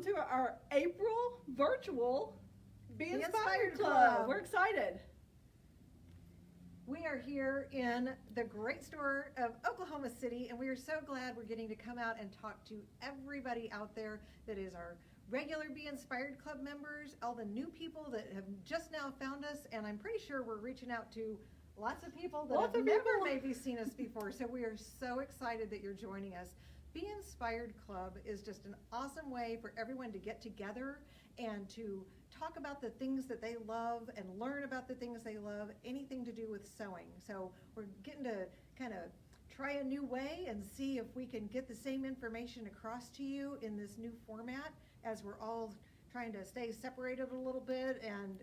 to our April virtual Be Inspired Inspired Club. Club. We're excited. We are here in the great store of Oklahoma City, and we are so glad we're getting to come out and talk to everybody out there that is our regular Be Inspired Club members, all the new people that have just now found us, and I'm pretty sure we're reaching out to lots of people that have never maybe seen us before. So we are so excited that you're joining us. Be Inspired Club is just an awesome way for everyone to get together and to talk about the things that they love and learn about the things they love, anything to do with sewing. So we're getting to kind of try a new way and see if we can get the same information across to you in this new format as we're all trying to stay separated a little bit and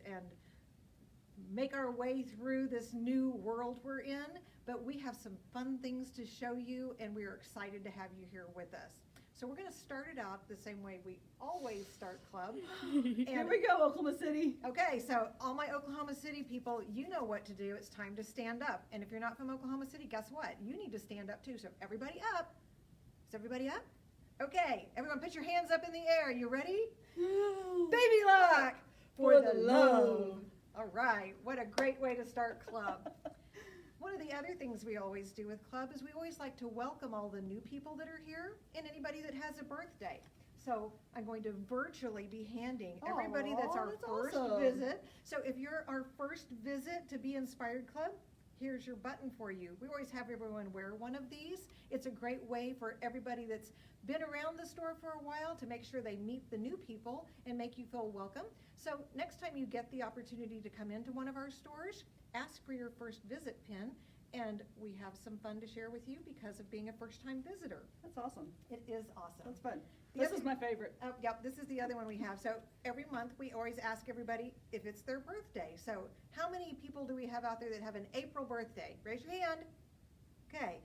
make our way through this new world we're in. But we have some fun things to show you, and we are excited to have you here with us. So we're going to start it out the same way we always start Club. Here we go, Oklahoma City. Okay, so all my Oklahoma City people, you know what to do. It's time to stand up. And if you're not from Oklahoma City, guess what? You need to stand up too. So everybody up. Is everybody up? Okay, everyone put your hands up in the air. You ready? Baby lock For the love. All right, what a great way to start Club. One of the other things we always do with Club is we always like to welcome all the new people that are here and anybody that has a birthday. So I'm going to virtually be handing everybody that's our first visit. So if you're our first visit to Be Inspired Club, here's your button for you. We always have everyone wear one of these. It's a great way for everybody that's been around the store for a while to make sure they meet the new people and make you feel welcome. So next time you get the opportunity to come into one of our stores, ask for your first visit pin, and we have some fun to share with you because of being a first-time visitor. That's awesome. It is awesome. That's fun. This is my favorite. Yep, this is the other one we have. So every month we always ask everybody if it's their birthday. So how many people do we have out there that have an April birthday? Raise your hand. Okay.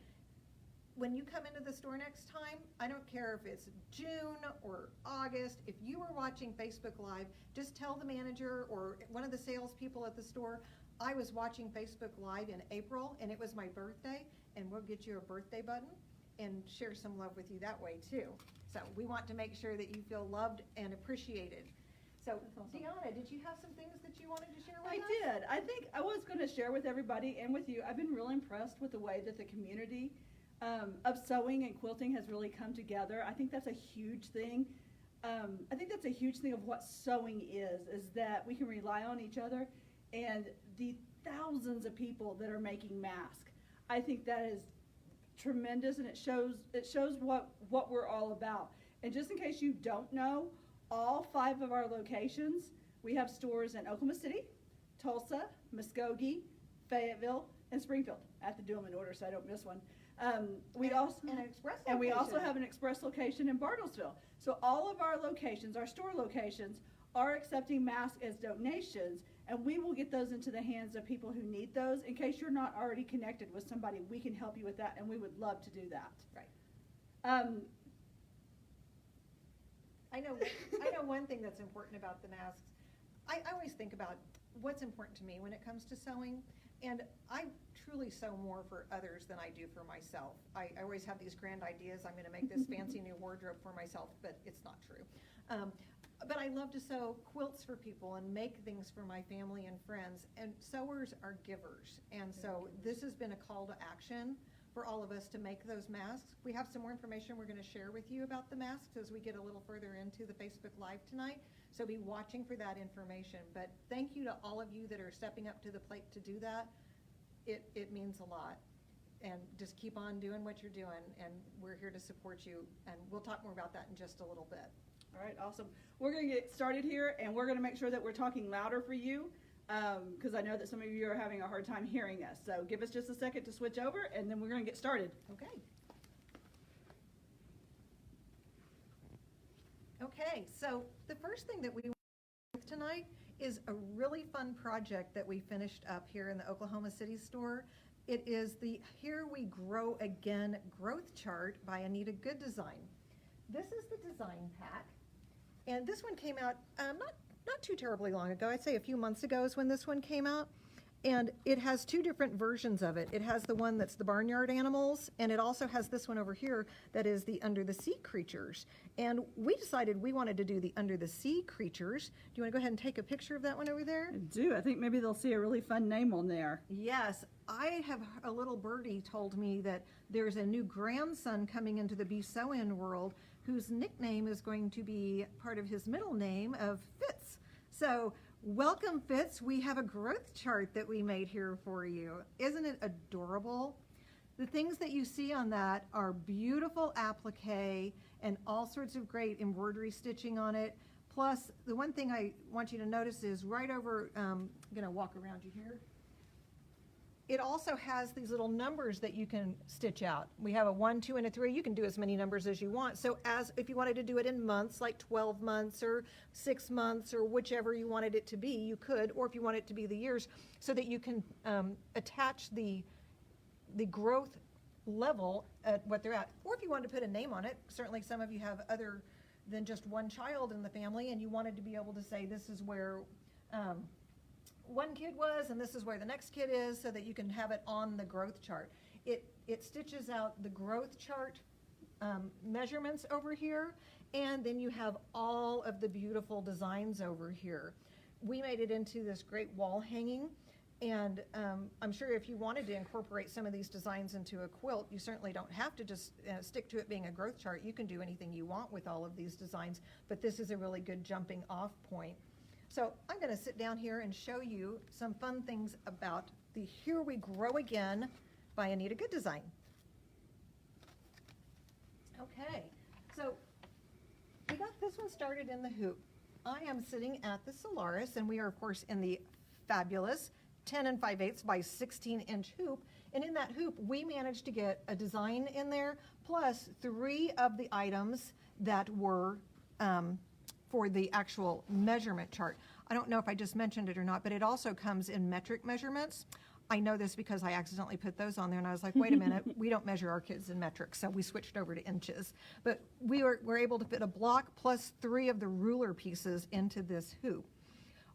When you come into the store next time, I don't care if it's June or August, if you were watching Facebook Live, just tell the manager or one of the salespeople at the store, I was watching Facebook Live in April and it was my birthday, and we'll get you a birthday button and share some love with you that way too. So we want to make sure that you feel loved and appreciated. So awesome. Deanna, did you have some things that you wanted to share with us? I did. I think I was going to share with everybody and with you. I've been really impressed with the way that the community of sewing and quilting has really come together. I think that's a huge thing. I think that's a huge thing of what sewing is that we can rely on each other, and the thousands of people that are making masks. I think that is tremendous, and it shows what we're all about. And just in case you don't know, all 5 of our locations, we have stores in Oklahoma City, Tulsa, Muskogee, Fayetteville, and Springfield. I have to do them in order so I don't miss one. We also have an express location in Bartlesville. So all of our locations, our store locations, are accepting masks as donations, and we will get those into the hands of people who need those. In case you're not already connected with somebody, we can help you with that, and we would love to do that. Right. I know one thing that's important about the masks. I always think about what's important to me when it comes to sewing, and I truly sew more for others than I do for myself. I always have these grand ideas. I'm going to make this fancy new wardrobe for myself, but it's not true. But I love to sew quilts for people and make things for my family and friends, and sewers are givers. And so this has been a call to action for all of us to make those masks. We have some more information we're going to share with you about the masks as we get a little further into the Facebook Live tonight. So be watching for that information. But thank you to all of you that are stepping up to the plate to do that. It means a lot. And just keep on doing what you're doing, and we're here to support you. And we'll talk more about that in just a little bit. All right, awesome. We're going to get started here, and we're going to make sure that we're talking louder for you, because I know that some of you are having a hard time hearing us. So give us just a second to switch over, and then we're going to get started. Okay. Okay, so the first thing that we want to do tonight is a really fun project that we finished up here in the Oklahoma City store. It is the Here We Grow Again growth chart by Anita Good Design. This is the design pack, and this one came out not too terribly long ago. I'd say a few months ago is when this one came out, And it has two different versions of it. It has the one that's the barnyard animals, and it also has this one over here that is the under the sea creatures. And we decided we wanted to do the under the sea creatures. Do you want to go ahead and take a picture of that one over there? I do. I think maybe they'll see a really fun name on there. Yes, I have a little birdie told me that there's a new grandson coming into the Be Sew-In world whose nickname is going to be part of his middle name of Fitz. So welcome, Fitz. We have a growth chart that we made here for you. Isn't it adorable? The things that you see on that are beautiful applique and all sorts of great embroidery stitching on it. Plus, the one thing I want you to notice is right over, I'm gonna walk around you here. It also has these little numbers that you can stitch out. We have a 1, 2, and a 3. You can do as many numbers as you want. So as if you wanted to do it in months, like 12 months or 6 months or whichever you wanted it to be, you could, or if you want it to be the years, so that you can attach the growth level at what they're at. Or if you wanted to put a name on it, certainly some of you have other than just one child in the family, and you wanted to be able to say this is where one kid was and this is where the next kid is, so that you can have it on the growth chart. It stitches out the growth chart measurements over here, and then you have all of the beautiful designs over here. We made it into this great wall hanging, and I'm sure if you wanted to incorporate some of these designs into a quilt, you certainly don't have to just stick to it being a growth chart. You can do anything you want with all of these designs, but this is a really good jumping off point. So I'm going to sit down here and show you some fun things about the Here We Grow Again by Anita Good Design. Okay, so we got this one started in the hoop. I am sitting at the Solaris, and we are, of course, in the fabulous 10 5/8 by 16-inch hoop. And in that hoop, we managed to get a design in there, plus 3 of the items that were for the actual measurement chart. I don't know if I just mentioned it or not, but it also comes in metric measurements. I know this because I accidentally put those on there, and I was like, wait a minute, we don't measure our kids in metric, so we switched over to inches. But we were able to fit a block plus 3 of the ruler pieces into this hoop.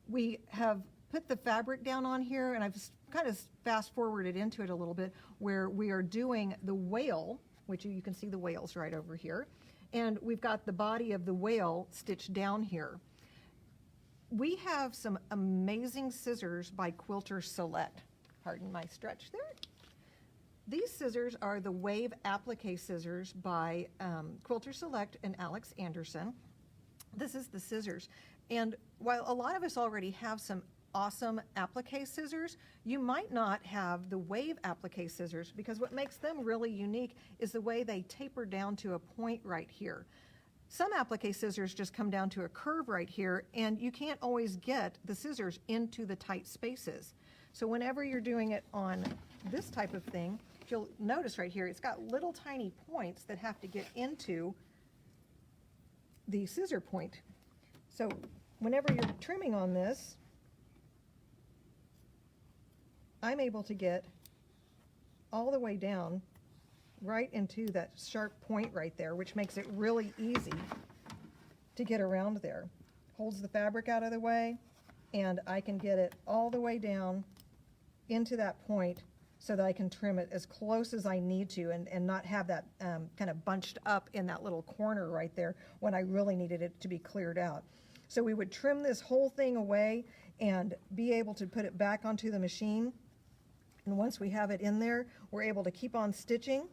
We have put the fabric down on here, and I've kind of fast forwarded into it a little bit, where we are doing the whale, which you can see the whales right over here, and we've got the body of the whale stitched down here. We have some amazing scissors by Quilter Select. Pardon my stretch there. These scissors are the Wave Applique scissors by Quilter Select and Alex Anderson. This is the scissors. And while a lot of us already have some awesome applique scissors, you might not have the Wave applique scissors, because what makes them really unique is the way they taper down to a point right here. Some applique scissors just come down to a curve right here, and you can't always get the scissors into the tight spaces. So whenever you're doing it on this type of thing, if you'll notice right here, it's got little tiny points that have to get into the scissor point. So whenever you're trimming on this, I'm able to get all the way down right into that sharp point right there, which makes it really easy to get around there. Holds the fabric out of the way, and I can get it all the way down into that point so that I can trim it as close as I need to, and not have that kind of bunched up in that little corner right there when I really needed it to be cleared out. So we would trim this whole thing away and be able to put it back onto the machine. And once we have it in there, we're able to keep on stitching.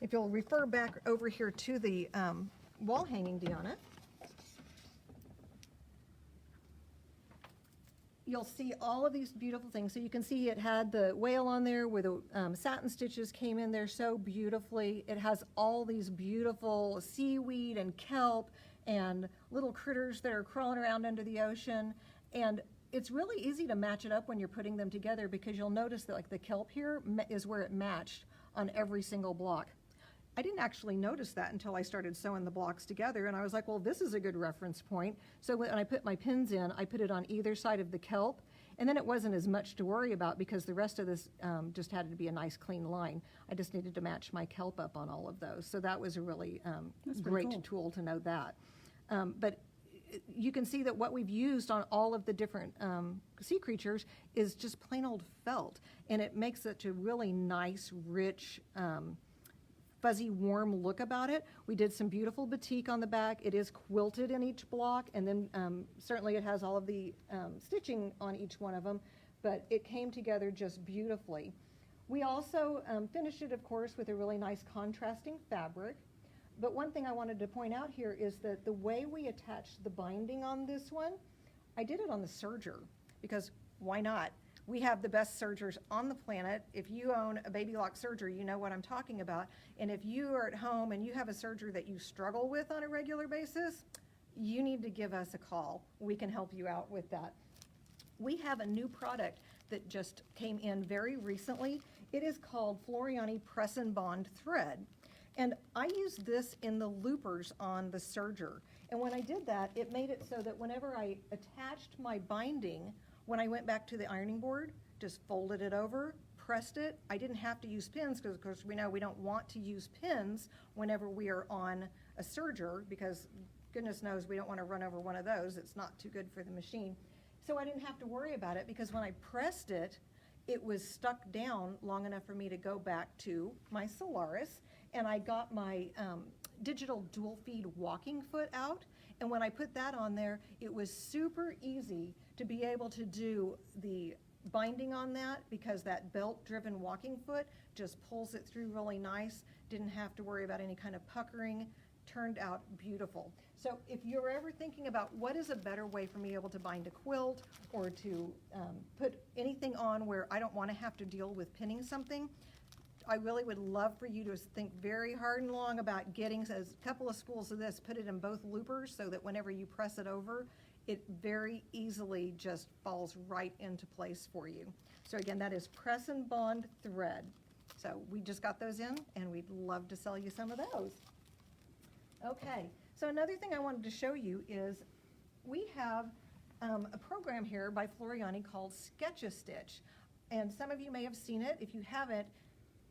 If you'll refer back over here to the wall hanging, Deanna, you'll see all of these beautiful things. So you can see it had the whale on there where the satin stitches came in there so beautifully. It has all these beautiful seaweed and kelp and little critters that are crawling around under the ocean. And it's really easy to match it up when you're putting them together, because you'll notice that like the kelp here is where it matched on every single block. I didn't actually notice that until I started sewing the blocks together, and I was like, well, this is a good reference point. So when I put my pins in, I put it on either side of the kelp, and then it wasn't as much to worry about, because the rest of this just had to be a nice clean line. I just needed to match my kelp up on all of those. So that was a really great cool tool to know that. But you can see that what we've used on all of the different sea creatures is just plain old felt, and it makes such a really nice, rich, fuzzy, warm look about it. We did some beautiful batik on the back. It is quilted in each block, and then certainly it has all of the stitching on each one of them, but it came together just beautifully. We also finished it, of course, with a really nice contrasting fabric. But one thing I wanted to point out here is that the way we attached the binding on this one, I did it on the serger, because why not? We have the best sergers on the planet. If you own a baby lock serger, you know what I'm talking about. And if you are at home and you have a serger that you struggle with on a regular basis, you need to give us a call. We can help you out with that. We have a new product that just came in very recently. It is called Floriani Press and Bond Thread. And I used this in the loopers on the serger. And when I did that, it made it so that whenever I attached my binding, when I went back to the ironing board, just folded it over, pressed it. I didn't have to use pins, because of course we know we don't want to use pins whenever we are on a serger, because goodness knows we don't want to run over one of those. It's not too good for the machine. So I didn't have to worry about it, because when I pressed it, it was stuck down long enough for me to go back to my Solaris, and I got my digital dual feed walking foot out, and when I put that on there, it was super easy to be able to do the binding on that, because that belt-driven walking foot just pulls it through really nice. Didn't have to worry about any kind of puckering. Turned out beautiful. So if you're ever thinking about what is a better way for me able to bind a quilt, or to put anything on where I don't want to have to deal with pinning something, I really would love for you to think very hard and long about getting a couple of spools of this, put it in both loopers, so that whenever you press it over, it very easily just falls right into place for you. So again, that is Press and Bond Thread. So we just got those in, and we'd love to sell you some of those. Okay, so another thing I wanted to show you is we have a program here by Floriani called Sketch-A-Stitch. And some of you may have seen it. If you haven't,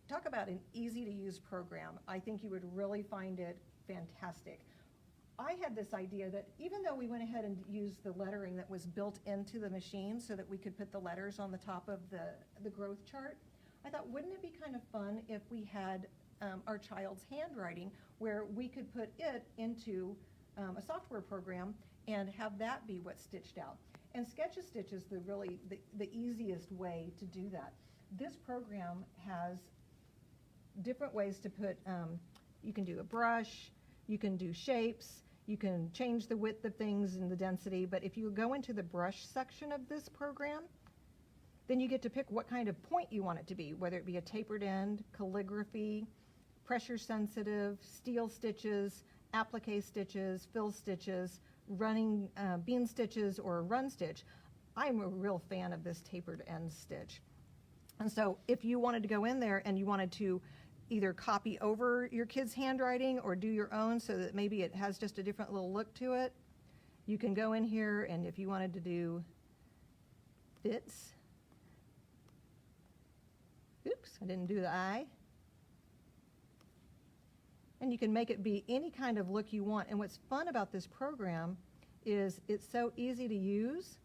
talk about an easy-to-use program. I think you would really find it fantastic. I had this idea that even though we went ahead and used the lettering that was built into the machine so that we could put the letters on the top of the growth chart, I thought, wouldn't it be kind of fun if we had our child's handwriting, where we could put it into a software program and have that be what's stitched out. And Sketch-A-Stitch is really the easiest way to do that. This program has different ways to put, you can do a brush, you can do shapes, you can change the width of things and the density, but if you go into the brush section of this program, then you get to pick what kind of point you want it to be, whether it be a tapered end, calligraphy, pressure sensitive, steel stitches, applique stitches, fill stitches, running bean stitches, or run stitch. I'm a real fan of this tapered end stitch. And so if you wanted to go in there and you wanted to either copy over your kid's handwriting or do your own so that maybe it has just a different little look to it, you can go in here, and if you wanted to do fits, oops, I didn't do the eye. And you can make it be any kind of look you want. And what's fun about this program is it's so easy to use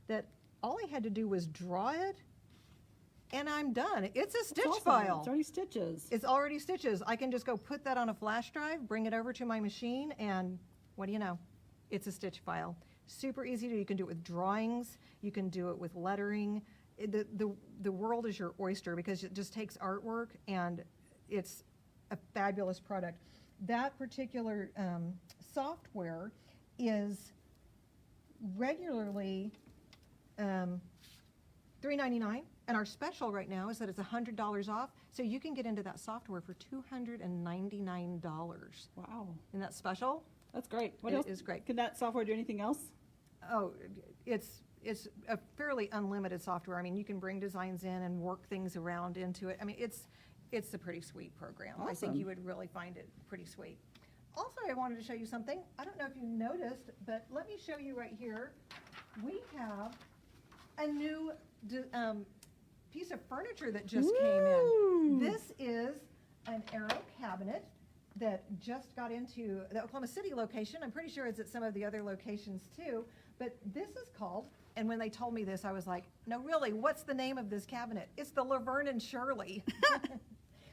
that all I had to do was draw it, and I'm done. It's a stitch file. It's already stitches. It's already stitches. I can just go put that on a flash drive, bring it over to my machine, and what do you know? It's a stitch file. Super easy to do. You can do it with drawings. You can do it with lettering. The world is your oyster, because it just takes artwork, and it's a fabulous product. That particular software is regularly $3.99, and our special right now is that it's $100 off, so you can get into that software for $299. Wow. Isn't that special? That's great. What else? It is great. Can that software do anything else? Oh, it's a fairly unlimited software. I mean, you can bring designs in and work things around into it. I mean, it's a pretty sweet program. Awesome. I think you would really find it pretty sweet. Also, I wanted to show you something. I don't know if you noticed, but let me show you right here. We have a new piece of furniture that just came in. This is an arrow cabinet, that just got into the Oklahoma City location. I'm pretty sure it's at some of the other locations too, but this is called, and when they told me this, I was like, no, really, what's the name of this cabinet? It's the Laverne Shirley.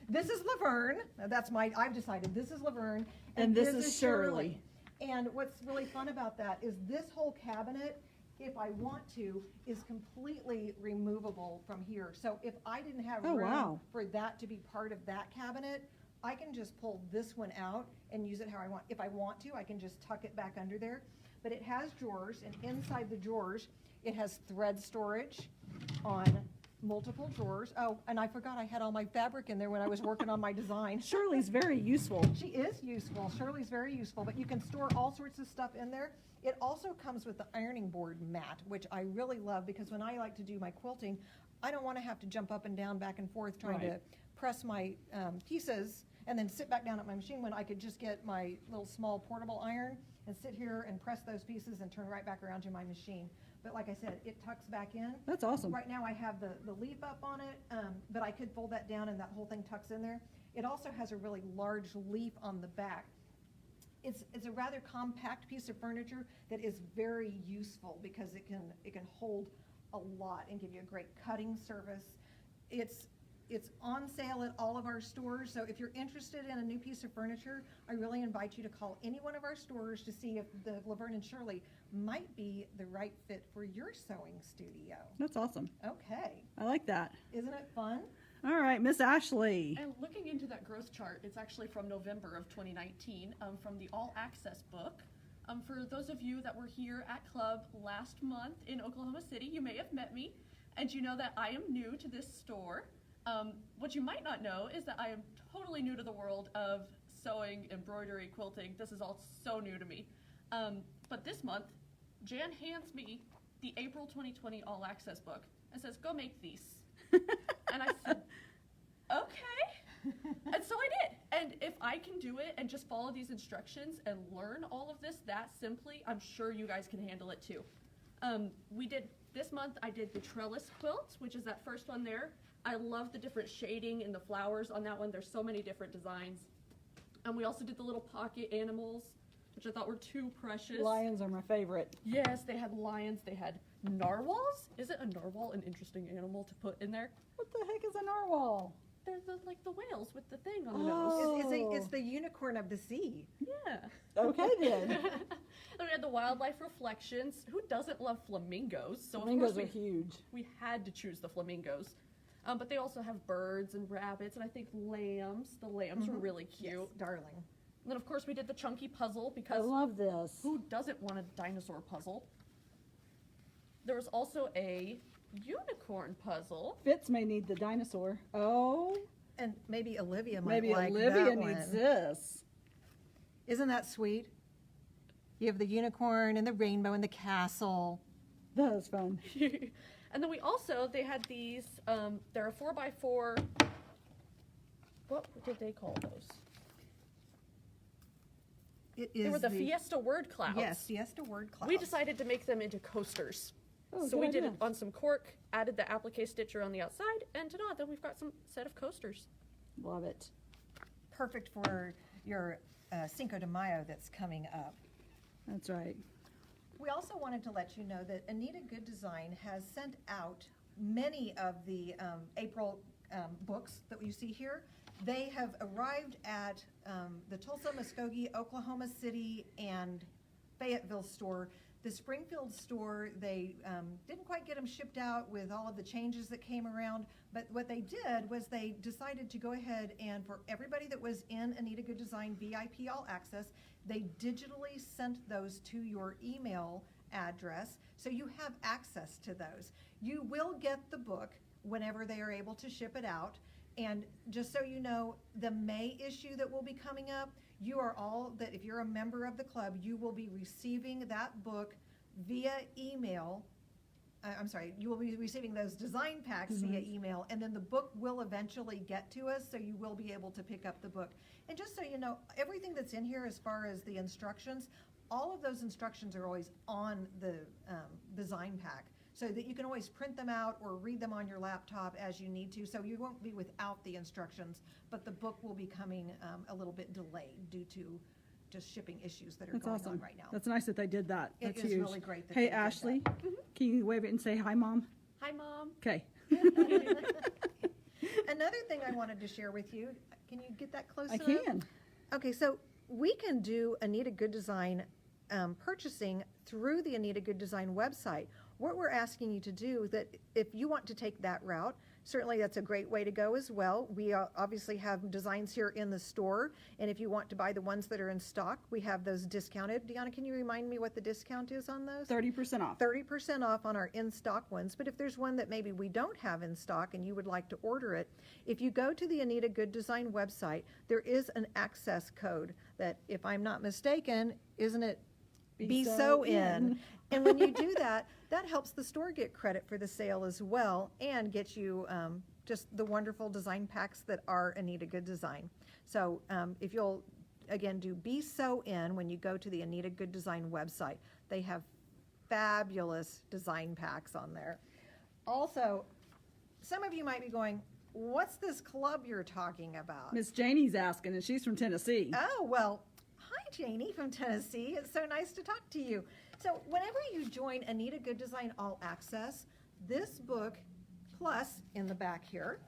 This is Laverne. I've decided this is Laverne. And this is Shirley. And what's really fun about that is this whole cabinet, if I want to, is completely removable from here. So if I didn't have room for that to be part of that cabinet, I can just pull this one out and use it how I want. If I want to, I can just tuck it back under there. But it has drawers, and inside the drawers, it has thread storage on multiple drawers. Oh, and I forgot I had all my fabric in there when I was working on my design. Shirley's very useful. She is useful. Shirley's very useful, but you can store all sorts of stuff in there. It also comes with the ironing board mat, which I really love because when I like to do my quilting, I don't want to have to jump up and down, back and forth trying to press my pieces and then sit back down at my machine when I could just get my little small portable iron and sit here and press those pieces and turn right back around to my machine. But like I said, it tucks back in. That's awesome. Right now I have the leaf up on it, but I could fold that down and that whole thing tucks in there. It also has a really large leaf on the back. It's a rather compact piece of furniture that is very useful because it can hold a lot and give you a great cutting service. It's on sale at all of our stores, so if you're interested in a new piece of furniture, I really invite you to call any one of our stores to see if the Laverne Shirley might be the right fit for your sewing studio. That's awesome. Okay. I like that. Isn't it fun? All right, Miss Ashley. And looking into that growth chart, it's actually from November of 2019, from the All Access book. For those of you that were here at Club last month in Oklahoma City, you may have met me, and you know that I am new to this store. What you might not know is that I am totally new to the world of sewing, embroidery, quilting. This is all so new to me. But this month, Jan hands me the April 2020 All Access book and says, go make these. And I said, okay. And so I did. And if I can do it and just follow these instructions and learn all of this that simply, I'm sure you guys can handle it too. This month I did the Trellis Quilt, which is that first one there. I love the different shading and the flowers on that one. There's so many different designs. And we also did the little pocket animals, which I thought were too precious. Lions are my favorite. Yes, they had lions. They had narwhals. Is it a narwhal an interesting animal to put in there? What the heck is a narwhal? They're like the whales with the thing on the Oh. nose. It's the unicorn of the sea. Yeah. Okay then. Then we had the wildlife reflections. Who doesn't love flamingos? So Flamingos of course are huge. we had to choose the flamingos. But they also have birds and rabbits and I think lambs. The lambs were really cute. Yes, darling. And then of course we did the chunky puzzle I because love this. who doesn't want a dinosaur puzzle? There was also a unicorn puzzle. Fitz may need the dinosaur. Oh, And maybe Olivia might maybe like Olivia that needs one. this. Isn't that sweet? You have the unicorn and the rainbow and the castle. That was fun. And then they had these, they're a 4x4, what did they call those? They were the Fiesta word clouds. Yes, Fiesta word clouds. We decided to make them into coasters. Oh, So good we did idea. it on some cork, added the applique stitcher on the outside, and ta-da, then we've got some set of coasters. Love it. Perfect for your Cinco de Mayo that's coming up. That's right. We also wanted to let you know that Anita Good Design has sent out many of the April books that you see here. They have arrived at the Tulsa, Muskogee, Oklahoma City, and Fayetteville store. The Springfield store, they didn't quite get them shipped out with all of the changes that came around, but what they did was they decided to go ahead and for everybody that was in Anita Good Design VIP All Access, they digitally sent those to your email address, so you have access to those. You will get the book whenever they are able to ship it out, and just so you know, the May issue that will be coming up, you are all, that if you're a member of the club, you will be receiving that book via email. You will be receiving those design packs via email, and then the book will eventually get to us, so you will be able to pick up the book. And just so you know, everything that's in here as far as the instructions, all of those instructions are always on the design pack. so that you can always print them out or read them on your laptop as you need to. So you won't be without the instructions, but the book will be coming a little bit delayed due to just shipping issues that are That's going awesome. on right now. That's nice that they did that. It That's is huge. really great that Hey, they did that. Ashley, can you wave it and say hi, Mom? Hi, Mom. Okay. Another thing I wanted to share with you, can you get that closer? I can. Okay, so we can do Anita Good Design purchasing through the Anita Good Design website. What we're asking you to do is that if you want to take that route, certainly that's a great way to go as well. We obviously have designs here in the store, and if you want to buy the ones that are in stock, we have those discounted. Deanna, can you remind me what the discount is on those? 30% off. 30% off on our in-stock ones, but if there's one that maybe we don't have in stock and you would like to order it, if you go to the Anita Good Design website, there is an access code that, if I'm not mistaken, isn't it be so in? And when you do that, that helps the store get credit for the sale as well and get you just the wonderful design packs that are Anita Good Design. So if you'll, again, do Be So In when you go to the Anita Good Design website, they have fabulous design packs on there. Also, some of you might be going, what's this club you're talking about? Miss Janie's asking, and she's from Tennessee. Oh, well, hi, Janie from Tennessee. It's so nice to talk to you. So whenever you join Anita Good Design All Access, this book, plus in the back here,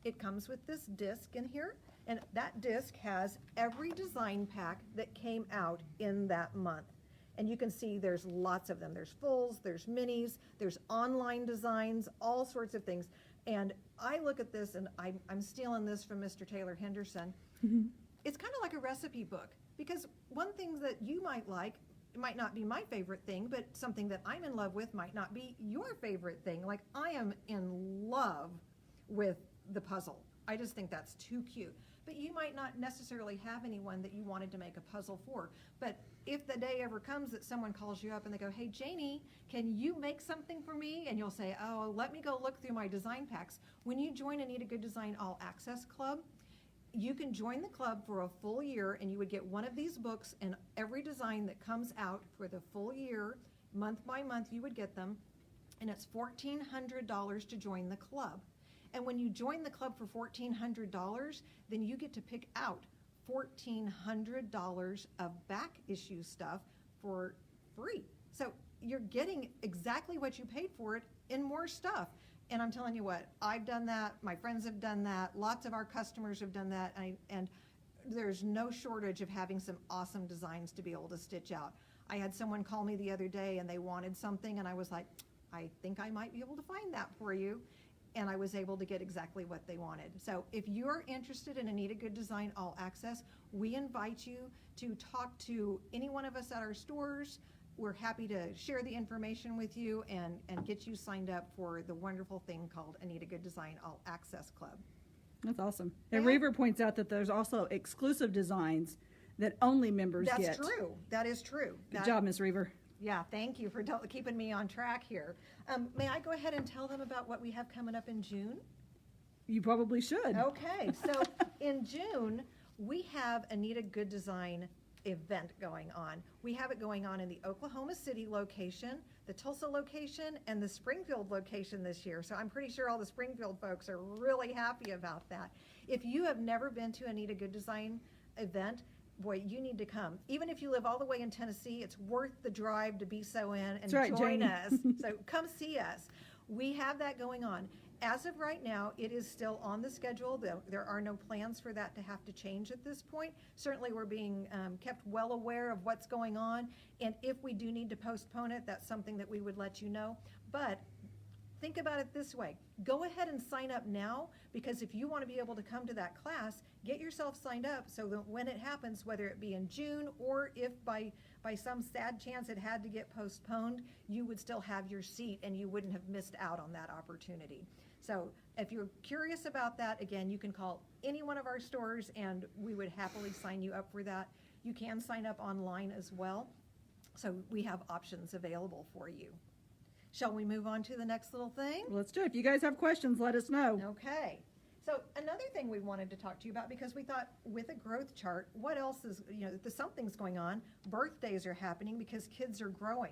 it comes with this disc in here, and that disc has every design pack that came out in that month. And you can see there's lots of them. There's fulls, there's minis, there's online designs, all sorts of things. And I look at this, and I'm stealing this from Mr. Taylor Henderson. It's kind of like a recipe book, because one thing that you might like, it might not be my favorite thing, but something that I'm in love with might not be your favorite thing. Like, I am in love with the puzzle. I just think that's too cute. But you might not necessarily have anyone that you wanted to make a puzzle for. But if the day ever comes that someone calls you up and they go, hey, Janie, can you make something for me? And you'll say, oh, let me go look through my design packs. When you join Anita Good Design All Access Club, you can join the club for a full year, and you would get one of these books, and every design that comes out for the full year, month by month, you would get them, and it's $1,400 to join the club. And when you join the club for $1,400, then you get to pick out $1,400 of back issue stuff for free. So you're getting exactly what you paid for it and more stuff. And I'm telling you what, I've done that, my friends have done that, lots of our customers have done that, and there's no shortage of having some awesome designs to be able to stitch out. I had someone call me the other day and they wanted something, and I was like, I think I might be able to find that for you. And I was able to get exactly what they wanted. So if you're interested in Anita Good Design All Access, we invite you to talk to any one of us at our stores. We're happy to share the information with you and get you signed up for the wonderful thing called Anita Good Design All Access Club. That's awesome. And Yeah. Reaver points out that there's also exclusive designs that only members get. That's true. That is true. Good job, Miss Reaver. Yeah, thank you for keeping me on track here. May I go ahead and tell them about what we have coming up in June? You probably should. Okay, so in June, we have Anita Good Design event going on. We have it going on in the Oklahoma City location, the Tulsa location, and the Springfield location this year. So I'm pretty sure all the Springfield folks are really happy about that. If you have never been to Anita Good Design event, boy, you need to come. Even if you live all the way in Tennessee, it's worth the drive to Be So In and That's right, join Janie. us. So come see us. We have that going on. As of right now, it is still on the schedule. There are no plans for that to have to change at this point. Certainly, we're being kept well aware of what's going on, and if we do need to postpone it, that's something that we would let you know. But think about it this way. Go ahead and sign up now, because if you want to be able to come to that class, get yourself signed up so that when it happens, whether it be in June or if by some sad chance it had to get postponed, you would still have your seat and you wouldn't have missed out on that opportunity. So if you're curious about that, again, you can call any one of our stores and we would happily sign you up for that. You can sign up online as well. So we have options available for you. Shall we move on to the next little thing? Let's do it. If you guys have questions, let us know. Okay. So another thing we wanted to talk to you about, because we thought with a growth chart, what else is, something's going on. Birthdays are happening because kids are growing.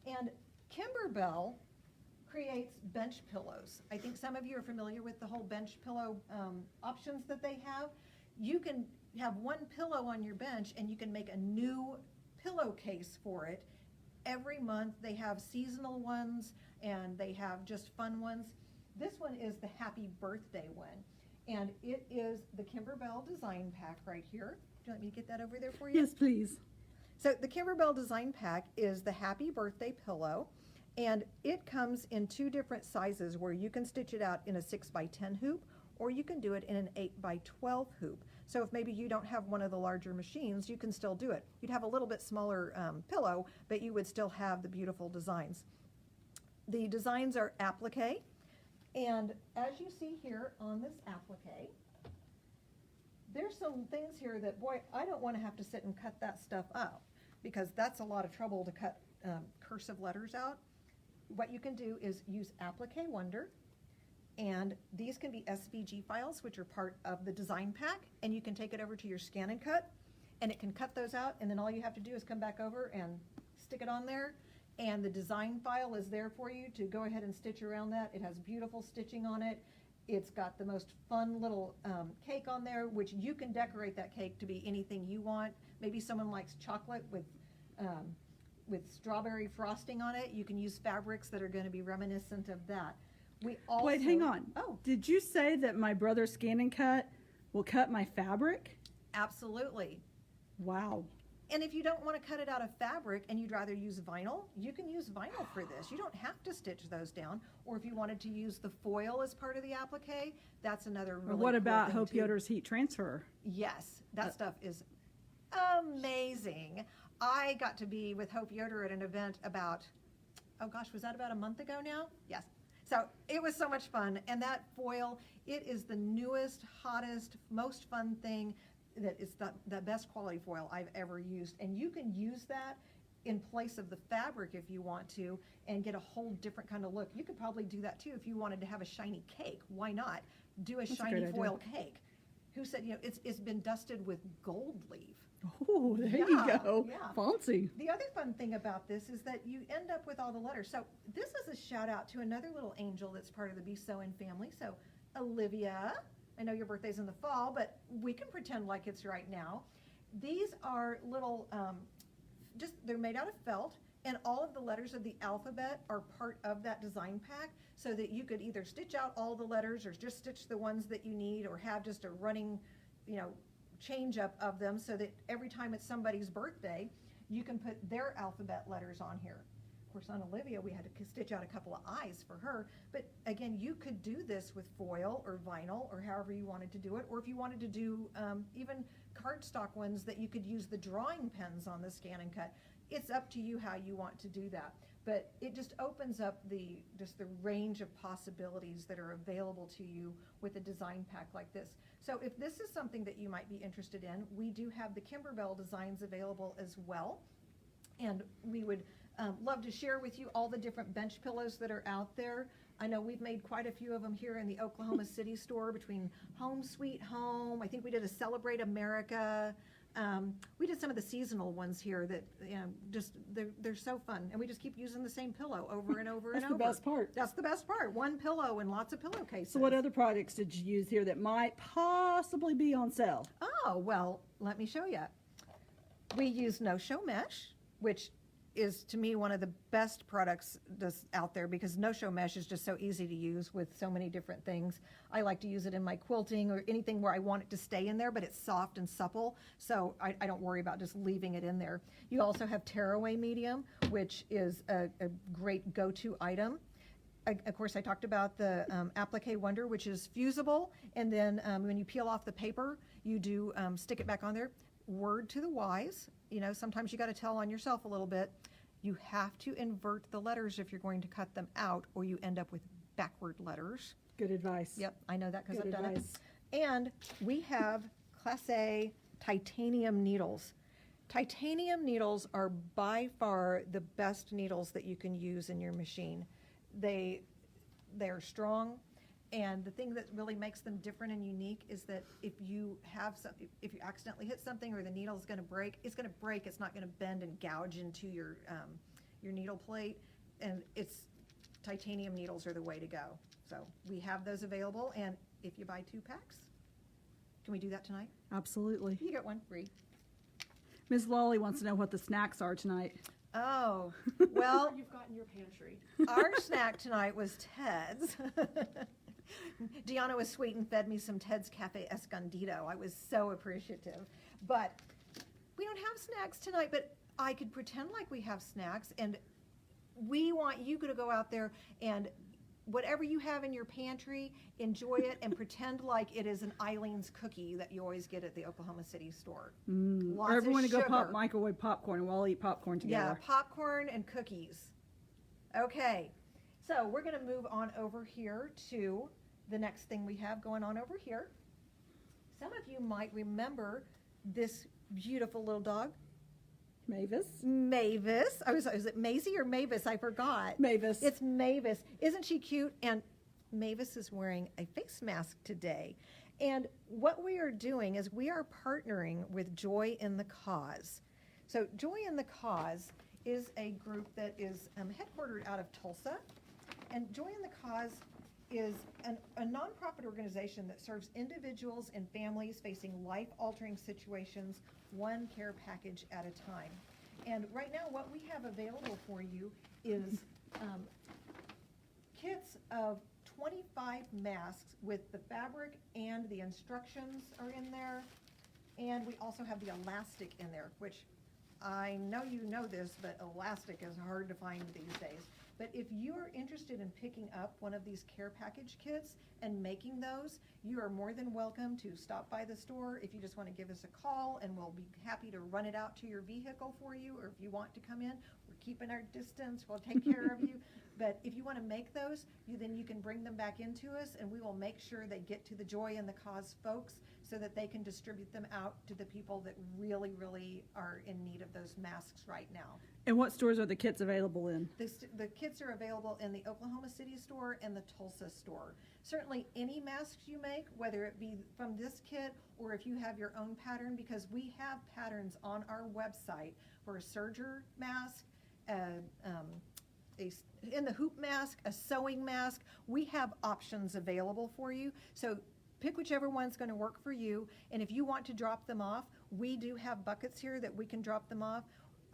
And Kimberbell creates bench pillows. I think some of you are familiar with the whole bench pillow options that they have. You can have one pillow on your bench and you can make a new pillowcase for it. Every month they have seasonal ones and they have just fun ones. This one is the Happy Birthday one, and it is the Kimberbell design pack right here. Do you want me to get that over there for you? Yes, please. So the Kimberbell design pack is the Happy Birthday pillow, and it comes in 2 different sizes where you can stitch it out in a 6x10 hoop, or you can do it in an 8x12 hoop. So if maybe you don't have one of the larger machines, you can still do it. You'd have a little bit smaller pillow, but you would still have the beautiful designs. The designs are applique, and as you see here on this applique, there's some things here that, boy, I don't want to have to sit and cut that stuff up, because that's a lot of trouble to cut cursive letters out. What you can do is use Applique Wonder, and these can be SVG files, which are part of the design pack, and you can take it over to your Scan and Cut, and it can cut those out, and then all you have to do is come back over and stick it on there, and the design file is there for you to go ahead and stitch around that. It has beautiful stitching on it. It's got the most fun little cake on there, which you can decorate that cake to be anything you want. Maybe someone likes chocolate with strawberry frosting on it. You can use fabrics that are going to be reminiscent of that. We also, Wait, hang on. Oh, Did you say that my brother's Scan and Cut will cut my fabric? absolutely. Wow. And if you don't want to cut it out of fabric and you'd rather use vinyl, you can use vinyl for this. You don't have to stitch those down. Or if you wanted to use the foil as part of the applique, that's another really Or what cool about thing Hope too. Yoder's heat transfer? Yes, that stuff is amazing. I got to be with Hope Yoder at an event about, oh gosh, was that about a month ago now? Yes. So it was so much fun. And that foil, it is the newest, hottest, most fun thing that is the best quality foil I've ever used. And you can use that in place of the fabric if you want to and get a whole different kind of look. You could probably do that too if you wanted to have a shiny cake. Why not? Do a That's a shiny great foil cake. Who said, it's been dusted with gold leaf. Oh, there you Yeah, go. yeah. Fancy. The other fun thing about this is that you end up with all the letters. So this is a shout out to another little angel that's part of the Be Sewing family. So Olivia, I know your birthday's in the fall, but we can pretend like it's right now. These are little, they're made out of felt, and all of the letters of the alphabet are part of that design pack, so that you could either stitch out all the letters or just stitch the ones that you need, or have just a running, change up of them, so that every time it's somebody's birthday, you can put their alphabet letters on here. Of course, on Olivia, we had to stitch out a couple of I's for her, but again, you could do this with foil or vinyl or however you wanted to do it, or if you wanted to do even cardstock ones that you could use the drawing pens on the Scan and Cut. It's up to you how you want to do that, but it just opens up the range of possibilities that are available to you with a design pack like this. So if this is something that you might be interested in, we do have the Kimberbell designs available as well, and we would love to share with you all the different bench pillows that are out there. I know we've made quite a few of them here in the Oklahoma City store, between Home Sweet Home. I think we did a Celebrate America. We did some of the seasonal ones here that they're so fun, and we just keep using the same pillow over and over and over. That's the best part. That's the best part. One pillow and lots of pillowcases. So what other products did you use here that might possibly be on sale? Oh, well, let me show you. We use no-show mesh, which is to me one of the best products that's out there, because no-show mesh is just so easy to use with so many different things. I like to use it in my quilting or anything where I want it to stay in there, but it's soft and supple, so I don't worry about just leaving it in there. You also have Tearaway Medium, which is a great go-to item. Of course, I talked about the Applique Wonder, which is fusible, and then when you peel off the paper, you do stick it back on there. Word to the wise, sometimes you got to tell on yourself a little bit. You have to invert the letters if you're going to cut them out, or you end up with backward letters. Good advice. Yep, I know that because Good I've done advice. it. And we have Class A titanium needles. Titanium needles are by far the best needles that you can use in your machine. They're strong, and the thing that really makes them different and unique is that if you accidentally hit something, or the needle is going to break, it's going to break. It's not going to bend and gouge into your needle plate. And titanium needles are the way to go. So we have those available, and if you buy 2 packs, can we do that tonight? Absolutely. You get one free. Ms. Lawley wants to know what the snacks are tonight. Oh, well, You've got in your pantry. our snack tonight was Ted's. Deanna was sweet and fed me some Ted's Cafe Escondido. I was so appreciative. But we don't have snacks tonight, but I could pretend like we have snacks, and we want you to go out there and whatever you have in your pantry, enjoy it and pretend like it is an Eileen's cookie that you always get at the Oklahoma City store. Lots Or everyone to of go pop sugar. microwave popcorn, and we'll all eat popcorn Yeah, together. popcorn and cookies. Okay, so we're gonna move on over here to the next thing we have going on over here. Some of you might remember this beautiful little dog, Mavis? Mavis. Is it Maisie or Mavis? I forgot. Mavis. It's Mavis. Isn't she cute? And Mavis is wearing a face mask today. And what we are doing is we are partnering with Joy in the Cause. So Joy in the Cause is a group that is headquartered out of Tulsa. And Joy in the Cause is a nonprofit organization that serves individuals and families facing life-altering situations, one care package at a time. And right now, what we have available for you is kits of 25 masks with the fabric, and the instructions are in there. And we also have the elastic in there, which I know you know this, but elastic is hard to find these days. But if you are interested in picking up one of these care package kits and making those, you are more than welcome to stop by the store. If you just want to give us a call, and we'll be happy to run it out to your vehicle for you, or if you want to come in, we're keeping our distance, we'll take care of you. But if you want to make those, then you can bring them back into us, and we will make sure they get to the Joy in the Cause folks so that they can distribute them out to the people that really, really are in need of those masks right now. And what stores are the kits available in? The kits are available in the Oklahoma City store and the Tulsa store. Certainly any masks you make, whether it be from this kit or if you have your own pattern, because we have patterns on our website for a serger mask, in the hoop mask, a sewing mask. We have options available for you. So pick whichever one's going to work for you. And if you want to drop them off, we do have buckets here that we can drop them off.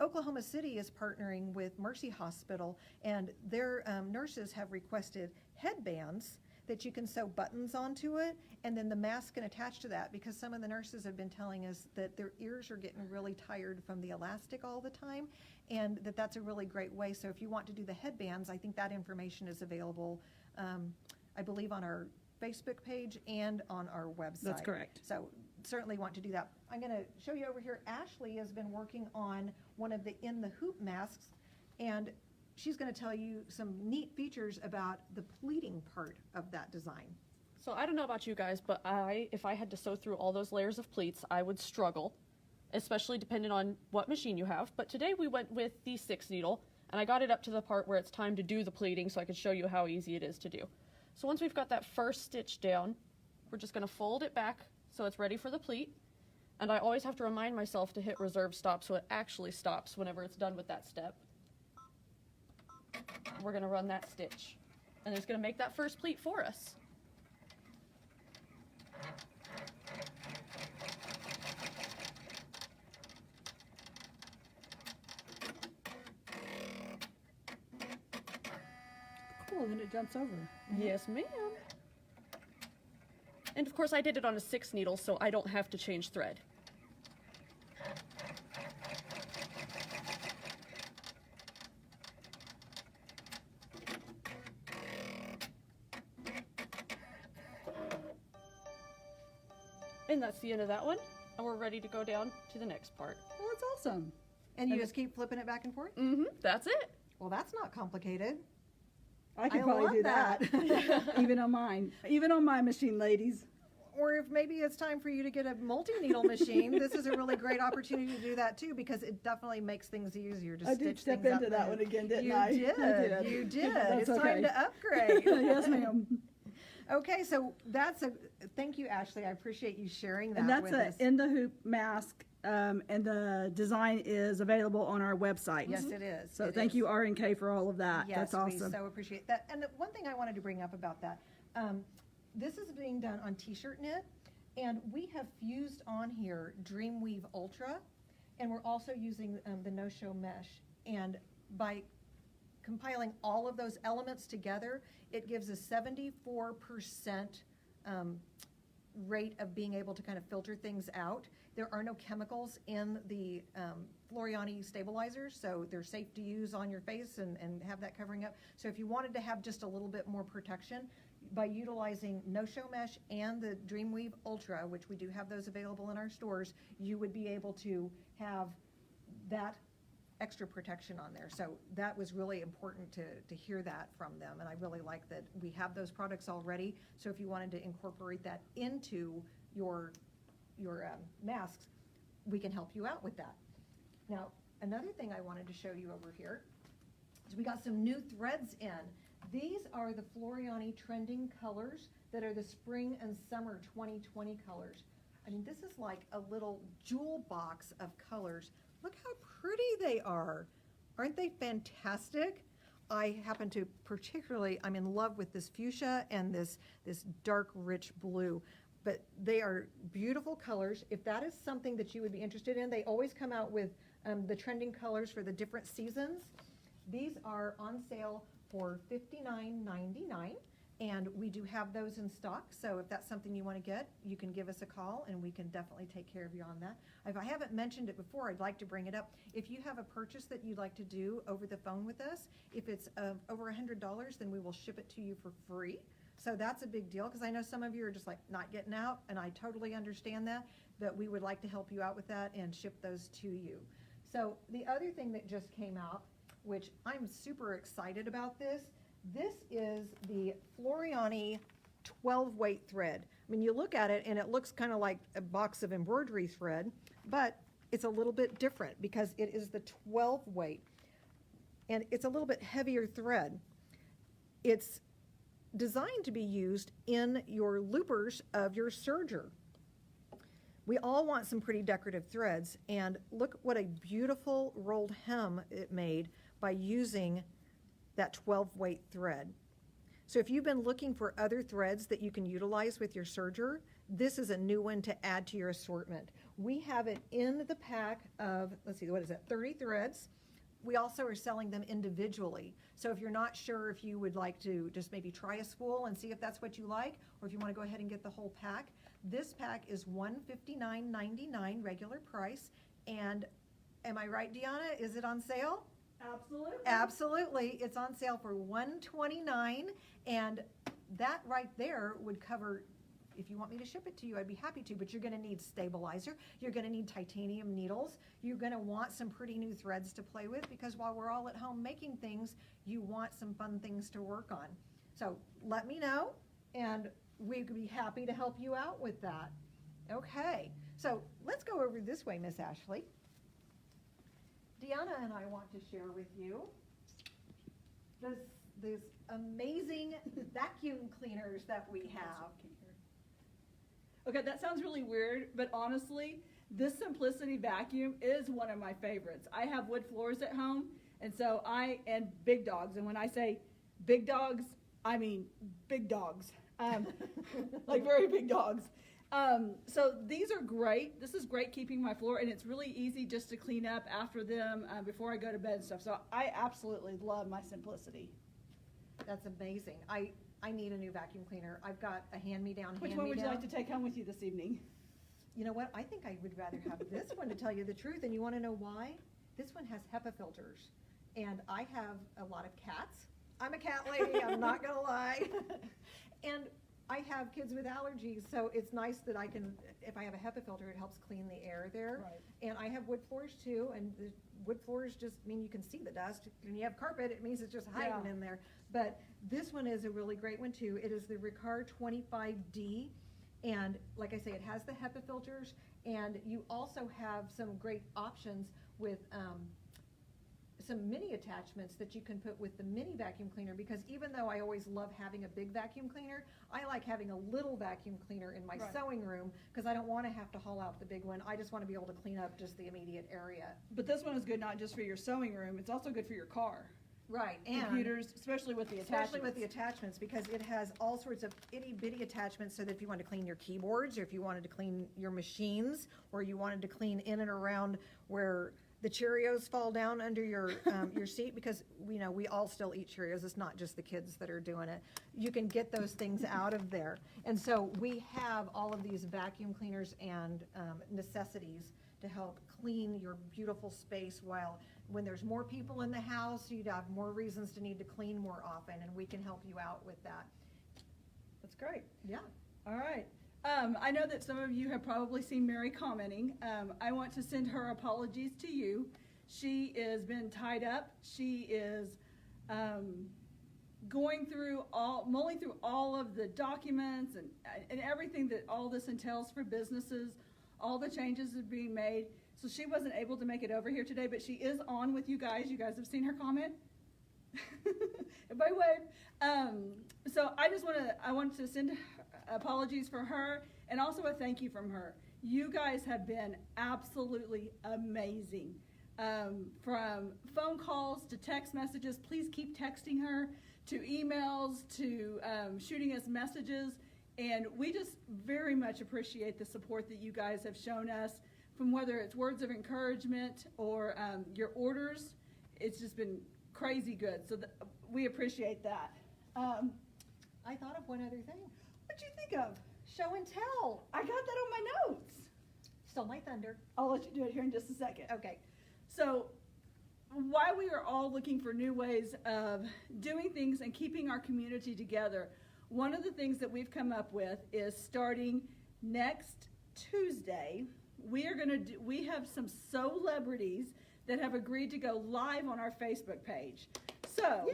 Oklahoma City is partnering with Mercy Hospital, and their nurses have requested headbands that you can sew buttons onto it, and then the mask can attach to that, because some of the nurses have been telling us that their ears are getting really tired from the elastic all the time, and that's a really great way. So if you want to do the headbands, I think that information is available, I believe, on our Facebook page and on our website. That's correct. So certainly want to do that. I'm going to show you over here. Ashley has been working on one of the In the Hoop masks, and she's going to tell you some neat features about the pleating part of that design. So I don't know about you guys, but if I had to sew through all those layers of pleats, I would struggle, especially depending on what machine you have. But today we went with the 6 needle, and I got it up to the part where it's time to do the pleating so I could show you how easy it is to do. So once we've got that first stitch down, we're just going to fold it back so it's ready for the pleat. And I always have to remind myself to hit reserve stop so it actually stops whenever it's done with that step. We're going to run that stitch, and it's going to make that first pleat for us. Cool, then it jumps over. Yes, ma'am. And of course I did it on a 6 needle, so I don't have to change thread. And that's the end of that one, and we're ready to go down to the next part. Well, that's awesome. And you just keep flipping it back and forth? Mm-hmm, that's it. Well, that's not complicated. I could I probably love do that. Even on mine. Even on my machine, ladies. Or if maybe it's time for you to get a multi-needle machine, this is a really great opportunity to do that too, because it definitely makes things easier to I stitch did step things up into that in. one again, didn't You I? did. I did. You did. That's It's time okay. to upgrade. Yes, ma'am. Okay, so thank you, Ashley. I appreciate you sharing that And that's with a us. In the Hoop mask and the design is available on our website. Yes, it is. So It thank is. you, R&K, for all of that. Yes, That's awesome. we so appreciate that. And the one thing I wanted to bring up about that, this is being done on t-shirt knit, and we have fused on here Dreamweave Ultra, and we're also using the no-show mesh. And by compiling all of those elements together, it gives a 74% rate of being able to kind of filter things out. There are no chemicals in the Floriani stabilizers, so they're safe to use on your face and have that covering up. So if you wanted to have just a little bit more protection, by utilizing no-show mesh and the Dreamweave Ultra, which we do have those available in our stores, you would be able to have that extra protection on there. So that was really important to hear that from them, and I really like that we have those products already. So if you wanted to incorporate that into your masks, we can help you out with that. Now, another thing I wanted to show you over here is we got some new threads in. These are the Floriani trending colors that are the spring and summer 2020 colors. I mean, this is like a little jewel box of colors. Look how pretty they are. Aren't they fantastic? I happen to particularly, I'm in love with this fuchsia and this dark rich blue. But they are beautiful colors. If that is something that you would be interested in, they always come out with the trending colors for the different seasons. These are on sale for $59.99, and we do have those in stock. So if that's something you want to get, you can give us a call, and we can definitely take care of you on that. If I haven't mentioned it before, I'd like to bring it up. If you have a purchase that you'd like to do over the phone with us, if it's over $100, then we will ship it to you for free. So that's a big deal, because I know some of you are just like not getting out, and I totally understand that, but we would like to help you out with that and ship those to you. So the other thing that just came out, which I'm super excited about this is the Floriani 12 weight thread. I mean, you look at it and it looks kind of like a box of embroidery thread, but it's a little bit different because it is the 12 weight, and it's a little bit heavier thread. It's designed to be used in your loopers of your serger. We all want some pretty decorative threads, and look what a beautiful rolled hem it made by using that 12 weight thread. So if you've been looking for other threads that you can utilize with your serger, this is a new one to add to your assortment. We have it in the pack of, let's see, what is it, 30 threads. We also are selling them individually. So if you're not sure if you would like to just maybe try a spool and see if that's what you like, or if you want to go ahead and get the whole pack, this pack is $159.99 regular price. And am I right, Deanna? Is it on sale? Absolutely. Absolutely. It's on sale for $129, and that right there would cover, if you want me to ship it to you, I'd be happy to, but you're going to need stabilizer, you're going to need titanium needles, you're going to want some pretty new threads to play with, because while we're all at home making things, you want some fun things to work on. So let me know, and we could be happy to help you out with that. Okay, so let's go over this way, Miss Ashley. Deanna and I want to share with you this amazing vacuum cleaners that we have. Okay, that sounds really weird, but honestly, this Simplicity vacuum is one of my favorites. I have wood floors at home, and so and big dogs, and when I say big dogs, I mean big dogs, like very big dogs. So these are great. This is great keeping my floor, and it's really easy just to clean up after them before I go to bed and stuff. So I absolutely love my Simplicity. That's amazing. I need a new vacuum cleaner. I've got a hand-me-down. Which one would you like to take home with you this evening? You know what? I think I would rather have this one, to tell you the truth. And you want to know why? This one has HEPA filters, and I have a lot of cats. I'm a cat lady. I'm not gonna lie. And I have kids with allergies, so it's nice that I can, if I have a HEPA filter, it helps clean the air there. Right. And I have wood floors too, and the wood floors just mean you can see the dust. When you have carpet, it means it's just hiding in there. But this one is a really great one too. It is the Ricard 25D, and like I say, it has the HEPA filters, and you also have some great options with some mini attachments that you can put with the mini vacuum cleaner, because even though I always love having a big vacuum cleaner, I like having a little vacuum cleaner in my Right. sewing room, because I don't want to have to haul out the big one. I just want to be able to clean up just the immediate area. But this one is good not just for your sewing room, it's also good for your car. Right, and Computers, especially with the attachments. especially with the attachments, because it has all sorts of itty bitty attachments, so that if you want to clean your keyboards, or if you wanted to clean your machines, or you wanted to clean in and around where the Cheerios fall down under your seat, because we all still eat Cheerios. It's not just the kids that are doing it. You can get those things out of there. And so we have all of these vacuum cleaners and necessities to help clean your beautiful space, while when there's more people in the house, you'd have more reasons to need to clean more often, and we can help you out with that. That's great. Yeah. All right. I know that some of you have probably seen Mary commenting. I want to send her apologies to you. She has been tied up. She is mulling through all of the documents and everything that all this entails for businesses. All the changes are being made. So she wasn't able to make it over here today, but she is on with you guys. You guys have seen her comment? Everybody wave. So I want to send apologies for her, and also a thank you from her. You guys have been absolutely amazing. From phone calls to text messages, please keep texting her, to emails, to shooting us messages, and we just very much appreciate the support that you guys have shown us, from whether it's words of encouragement or your orders. It's just been crazy good, so we appreciate that. I thought of one other thing. What'd you think of? Show and tell. I got that on my notes. Stole my thunder. I'll let you do it here in just a second. Okay. So, while we are all looking for new ways of doing things and keeping our community together, one of the things that we've come up with is starting next Tuesday, we have some celebrities that have agreed to go live on our Facebook page. So,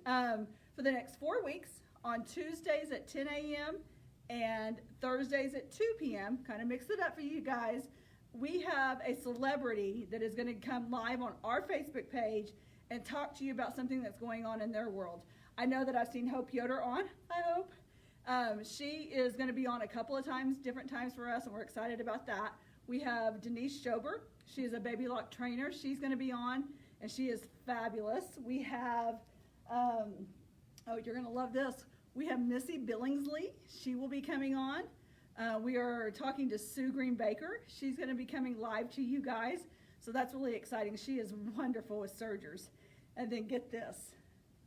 for the next 4 weeks, on Tuesdays at 10 a.m. and Thursdays at 2 p.m., kind of mix it up for you guys, we have a celebrity that is going to come live on our Facebook page and talk to you about something that's going on in their world. I know that I've seen Hope Yoder on, I hope. She is going to be on a couple of times, different times for us, and we're excited about that. We have Denise Jobber. She is a baby lock trainer. She's going to be on, and she is fabulous. We have, you're going to love this. We have Missy Billingsley. She will be coming on. We are talking to Sue Green Baker. She's going to be coming live to you guys, so that's really exciting. She is wonderful with sergers. And then get this.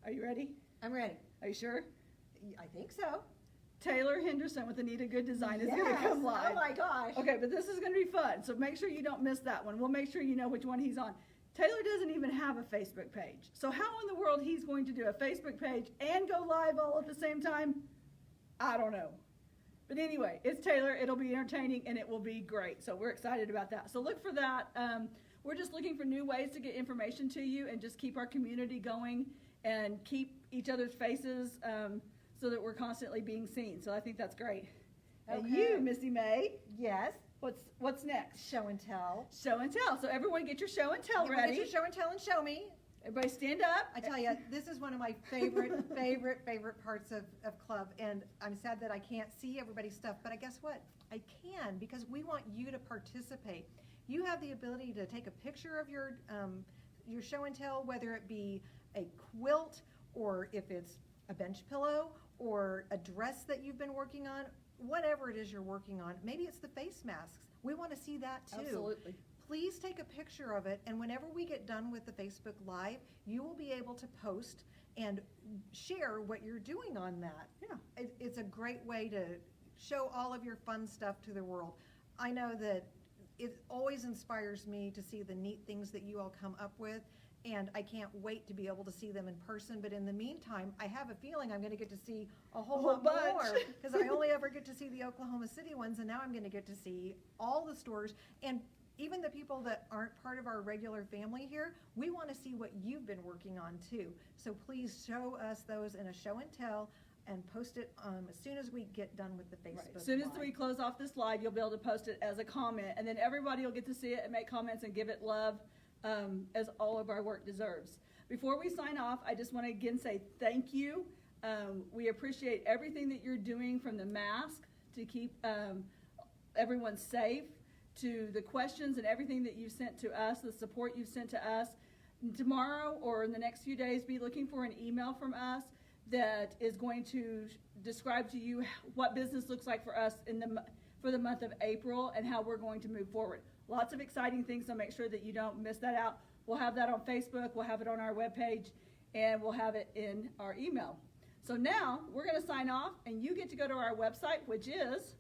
Are you ready? I'm ready. Are you sure? I think so. Taylor Henderson with Anita Good Design is going to come live. Oh my gosh. Okay, but this is going to be fun, so make sure you don't miss that one. We'll make sure you know which one he's on. Taylor doesn't even have a Facebook page. So how in the world he's going to do a Facebook page and go live all at the same time? I don't know. But anyway, it's Taylor. It'll be entertaining, and it will be great. So we're excited about that. So look for that. We're just looking for new ways to get information to you and just keep our community going and keep each other's faces so that we're constantly being seen. So I think that's great. And you, Missy May. Yes. What's next? Show and tell. Show and tell. So everyone get your show and tell ready. Get your show and tell and show me. Everybody stand up. I tell you, this is one of my favorite parts of club, and I'm sad that I can't see everybody's stuff, but guess what? I can, because we want you to participate. You have the ability to take a picture of your show and tell, whether it be a quilt, or if it's a bench pillow, or a dress that you've been working on, whatever it is you're working on. Maybe it's the face masks. We want to see that too. Absolutely. Please take a picture of it, and whenever we get done with the Facebook Live, you will be able to post and share what you're doing on that. Yeah. It's a great way to show all of your fun stuff to the world. I know that it always inspires me to see the neat things that you all come up with, and I can't wait to be able to see them in person. But in the meantime, I have a feeling I'm going to get to see a whole lot bunch. more, because I only ever get to see the Oklahoma City ones, and now I'm going to get to see all the stores. And even the people that aren't part of our regular family here, we want to see what you've been working on too. So please show us those in a show and tell, and post it as soon as we get done with the Facebook Right. As soon as Live. we close off this live, you'll be able to post it as a comment, and then everybody will get to see it and make comments and give it love. as all of our work deserves. Before we sign off, I just want to again say thank you. We appreciate everything that you're doing, from the mask to keep everyone safe, to the questions and everything that you've sent to us, the support you've sent to us. Tomorrow or in the next few days, be looking for an email from us that is going to describe to you what business looks like for us for the month of April and how we're going to move forward. Lots of exciting things, so make sure that you don't miss that out. We'll have that on Facebook, we'll have it on our webpage, and we'll have it in our email. So now we're going to sign off, and you get to go to our website, which is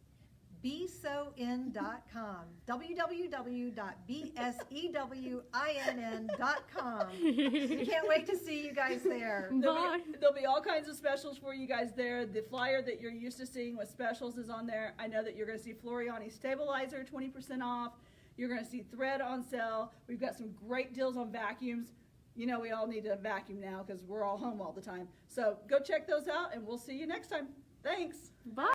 bsewin.com, www.bsewinn.com. We can't wait to see you guys there. There'll be all kinds of specials for you guys there. The flyer that you're used to seeing with specials is on there. I know that you're going to see Floriani stabilizer 20% off. You're going to see thread on sale. We've got some great deals on vacuums. You know, we all need to vacuum now because we're all home all the time. So go check those out, and we'll see you next time. Thanks. Bye.